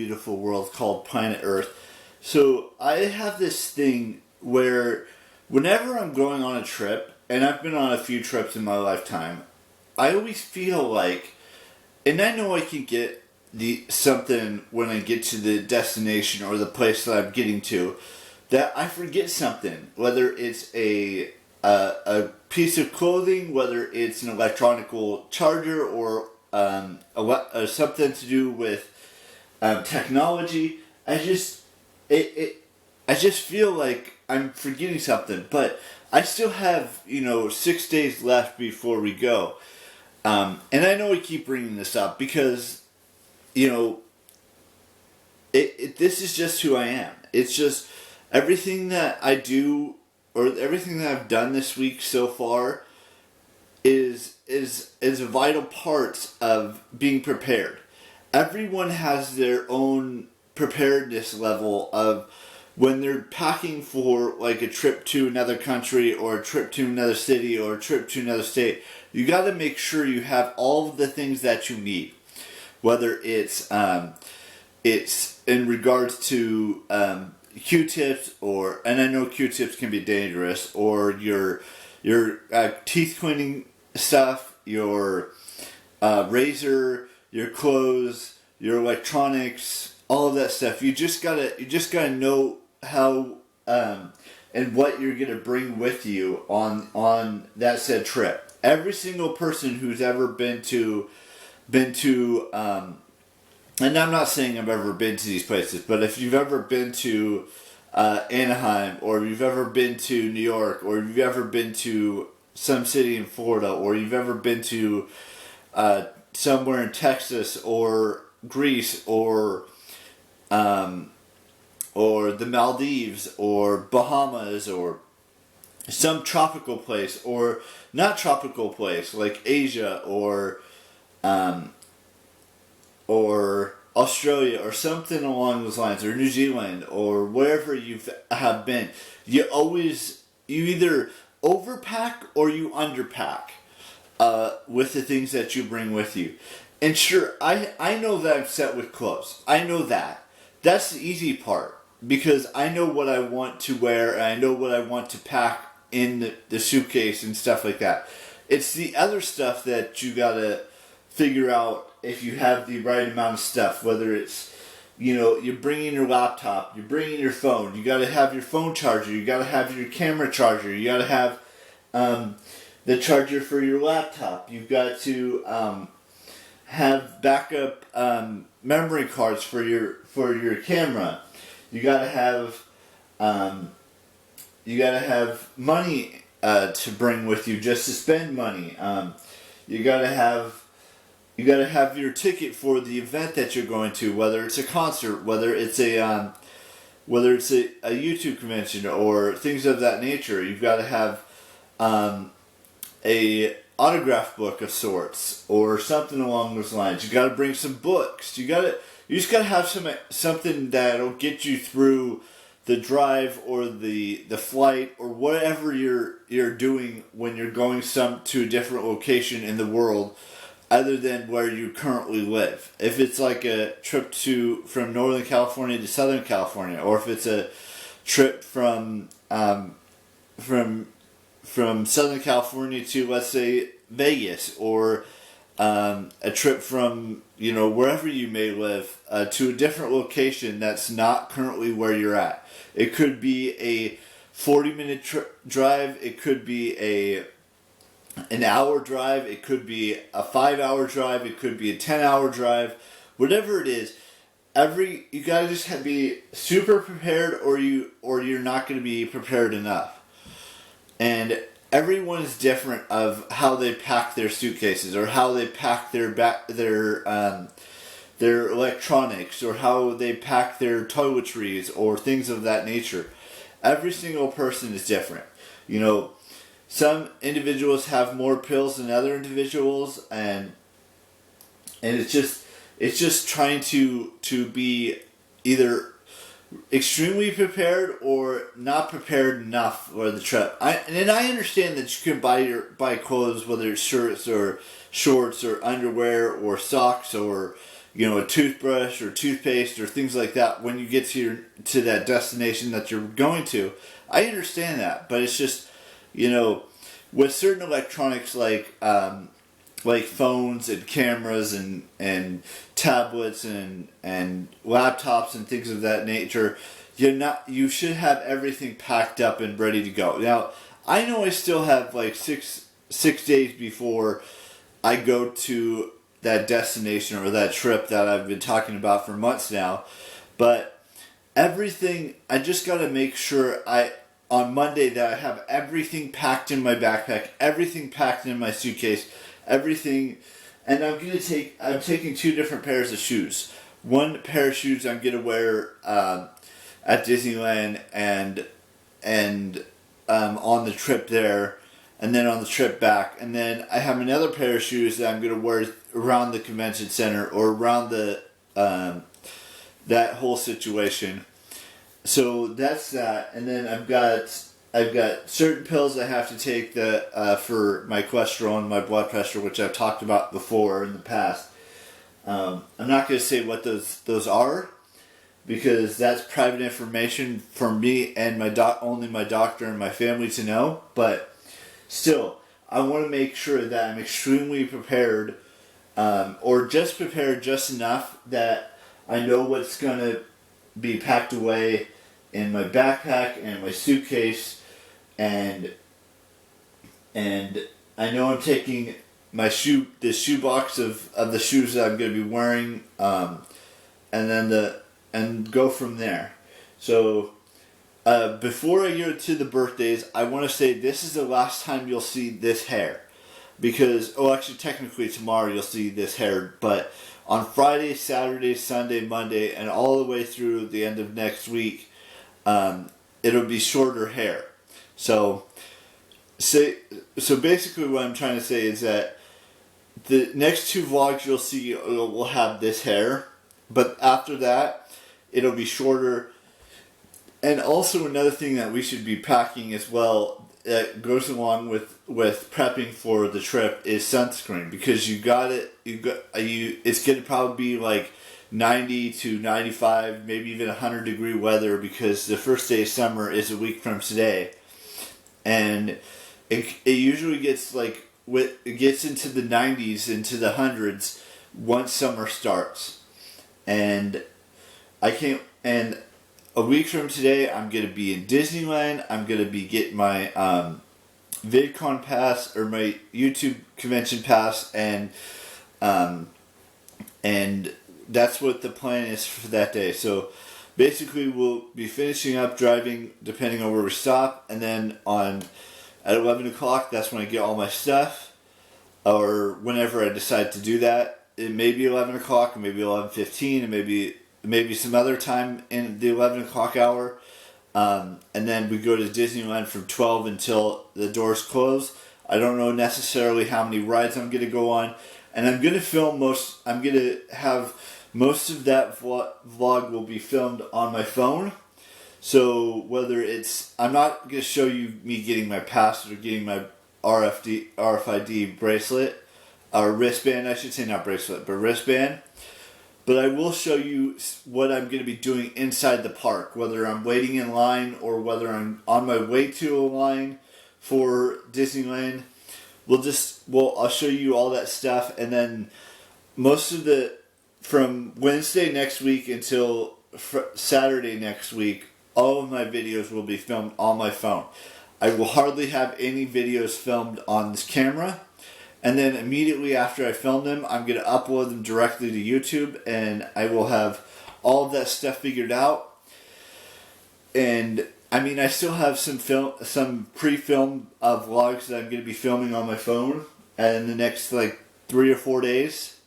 beautiful world called planet Earth. So I have this thing where whenever I'm going on a trip, and I've been on a few trips in my lifetime, I always feel like, and I know I can get something when I get to the destination or the place that I'm getting to, that I forget something, whether it's a piece of clothing, whether it's an electronical charger, or something to do with technology. I just feel like I'm forgetting something, but I still have 6 days left before we go, and I know we keep bringing this up because this is just who I am. It's just everything that I do, or everything that I've done this week so far is vital parts of being prepared. Everyone has their own preparedness level of when they're packing for like a trip to another country or a trip to another city or a trip to another state. You got to make sure you have all of the things that you need, whether it's in regards to Q-tips, and I know Q-tips can be dangerous, or your teeth cleaning stuff, your razor, your clothes, your electronics, all of that stuff. You just gotta know how and what you're gonna bring with you on that said trip. Every single person who's ever been to and I'm not saying I've ever been to these places, but if you've ever been to Anaheim, or if you've ever been to New York, or if you've ever been to some city in Florida, or you've ever been to somewhere in Texas or Greece or the Maldives or Bahamas or some tropical place, or not tropical place like Asia or Australia or something along those lines, or New Zealand, or wherever you have been, you either overpack or you underpack with the things that you bring with you. And sure, I know that I'm set with clothes. I know that. That's the easy part, because I know what I want to wear, and I know what I want to pack in the suitcase and stuff like that. It's the other stuff that you gotta figure out if you have the right amount of stuff, whether it's, you're bringing your laptop, you're bringing your phone, you gotta have your phone charger, you gotta have your camera charger, you gotta have the charger for your laptop, you've got to have backup memory cards for your camera, you gotta have money to bring with you just to spend money, you gotta have your ticket for the event that you're going to, whether it's a concert, whether it's a YouTube convention or things of that nature. You've got to have a autograph book of sorts or something along those lines. You got to bring some books. You just got to have something that'll get you through the drive or the flight or whatever you're doing when you're going to a different location in the world, other than where you currently live. If it's like a trip from Northern California to Southern California, or if it's a trip from Southern California to, let's say, Vegas, or a trip from wherever you may live to a different location that's not currently where you're at. It could be a 40-minute drive. It could be an hour drive, it could be a 5-hour drive, it could be a 10-hour drive, whatever it is. You gotta just be super prepared, or you're not gonna be prepared enough. And everyone is different of how they pack their suitcases, or how they pack their electronics, or how they pack their toiletries, or things of that nature. Every single person is different. Some individuals have more pills than other individuals, and it's just trying to be either extremely prepared or not prepared enough for the trip. I understand that you can buy clothes, whether it's shirts or shorts or underwear or socks or a toothbrush or toothpaste or things like that when you get to that destination that you're going to. I understand that, but it's just, with certain electronics like phones and cameras and tablets and laptops and things of that nature, you should have everything packed up and ready to go. Now, I know I still have like six days before I go to that destination or that trip that I've been talking about for months now, but everything, I just got to make sure on Monday that I have everything packed in my backpack, everything packed in my suitcase, everything, and I'm taking 2 different pairs of shoes. One pair of shoes I'm going to wear at Disneyland and on the trip there, and then on the trip back, and then I have another pair of shoes that I'm going to wear around the convention center or around the that whole situation. So that's that, and then I've got certain pills I have to take for my cholesterol and my blood pressure, which I've talked about before in the past. I'm not going to say what those are, because that's private information for me and only my doctor and my family to know. But still, I want to make sure that I'm extremely prepared, or just prepared just enough that I know what's going to be packed away in my backpack and my suitcase, and I know I'm taking the shoebox of the shoes that I'm going to be wearing, and go from there. So before I go to the birthdays, I want to say this is the last time you'll see this hair, because actually technically tomorrow you'll see this hair, but on Friday, Saturday, Sunday, Monday, and all the way through the end of next week, it'll be shorter hair. So basically what I'm trying to say is that the next 2 vlogs you'll see will have this hair, but after that, it'll be shorter. And also another thing that we should be packing as well that goes along with prepping for the trip is sunscreen, because it's going to probably be like 90 to 95, maybe even 100 degree weather, because the first day of summer is a week from today. And it usually gets it gets into the 90s, into the hundreds once summer starts. And a week from today, I'm going to be in Disneyland. I'm going to be getting my VidCon pass, or my YouTube convention pass, and that's what the plan is for that day. So basically, we'll be finishing up driving, depending on where we stop, and then at 11 o'clock, that's when I get all my stuff, or whenever I decide to do that. It may be 11 o'clock, maybe 11:15, and maybe some other time in the 11 o'clock hour. And then we go to Disneyland from 12 until the doors close. I don't know necessarily how many rides I'm going to go on. And I'm going to have most of that vlog will be filmed on my phone. So I'm not going to show you me getting my pass or getting my RFID bracelet, or wristband, I should say, not bracelet, but wristband. But I will show you what I'm going to be doing inside the park, whether I'm waiting in line or whether I'm on my way to a line for Disneyland. I'll show you all that stuff, and then from Wednesday next week until Saturday next week, all of my videos will be filmed on my phone. I will hardly have any videos filmed on this camera. And then immediately after I film them, I'm going to upload them directly to YouTube, and I will have all of that stuff figured out. And I still have some pre-filmed vlogs that I'm going to be filming on my phone in the next 3 or 4 days,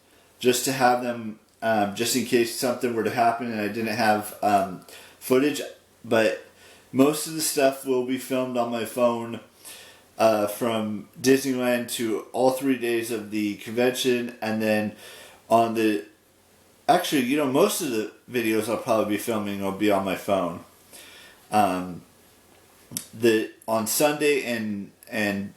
just to have them, just in case something were to happen and I didn't have footage. But most of the stuff will be filmed on my phone. From Disneyland to all 3 days of the convention, and then most of the videos I'll probably be filming will be on my phone. On Sunday and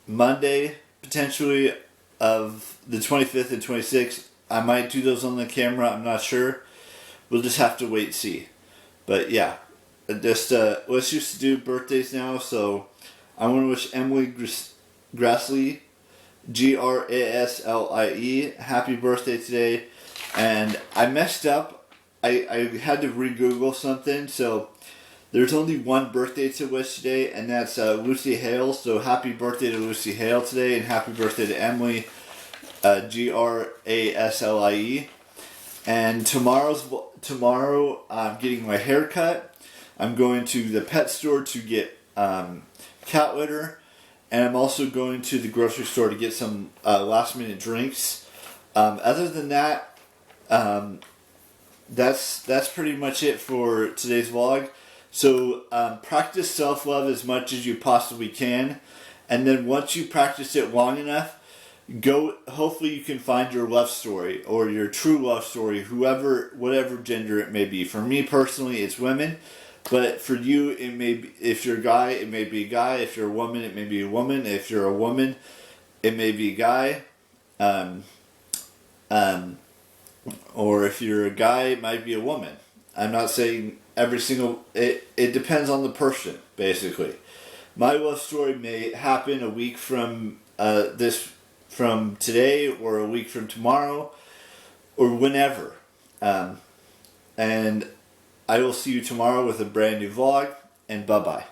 Monday, potentially, of the 25th and 26th, I might do those on the camera. I'm not sure. We'll just have to wait and see. But yeah, just let's just do birthdays now. So I want to wish Emily Graslie, Graslie, happy birthday today. And I messed up. I had to re-Google something. So there's only one birthday to wish today, and that's Lucy Hale. So happy birthday to Lucy Hale today, and happy birthday to Emily, Graslie. And tomorrow I'm getting my hair cut. I'm going to the pet store to get cat litter, and I'm also going to the grocery store to get some last minute drinks. Other than that, that's pretty much it for today's vlog. So practice self-love as much as you possibly can, and then once you practice it long enough, hopefully you can find your love story or your true love story, whatever gender it may be. For me personally, it's women, but for you, it may be, if you're a guy, it may be a guy. If you're a woman, it may be a woman. If you're a woman, it may be a guy. Or if you're a guy, it might be a woman. I'm not saying it depends on the person, basically. My love story may happen a week from today, or a week from tomorrow, or whenever. And I will see you tomorrow with a brand new vlog, and bye-bye.